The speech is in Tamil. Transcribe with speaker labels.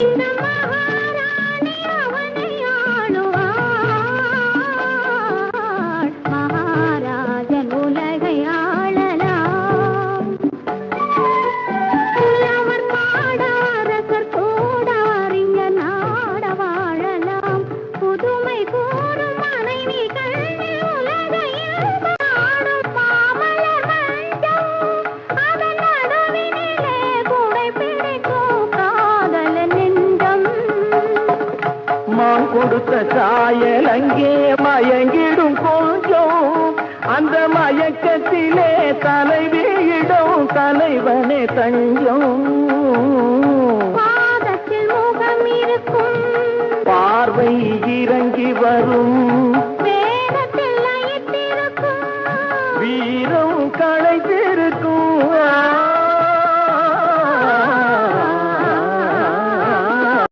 Speaker 1: இந்த மகாராணி அவனை ஆளுவாள், மகாராஜன் உலகை ஆளலாம். புலவர் பாட அரசர் கூட அறிஞர் நாட வாழலாம். புதுமை கூறும் மனைவி கண்ணி உலகையில் பாடும் மாமலர் மஞ்சம் அதன் நடுவினிலே கூடை பிடிக்கும் காதல நெஞ்சம்.
Speaker 2: மான் கொடுத்த சாயல் அங்கே மயங்கிடும் கொஞ்சம், அந்த மயக்கத்திலே தலைவியிடும் தலைவனே தஞ்சம்.
Speaker 1: பாதத்தில் முகம் இருக்கும்
Speaker 2: பார்வை இறங்கி வரும்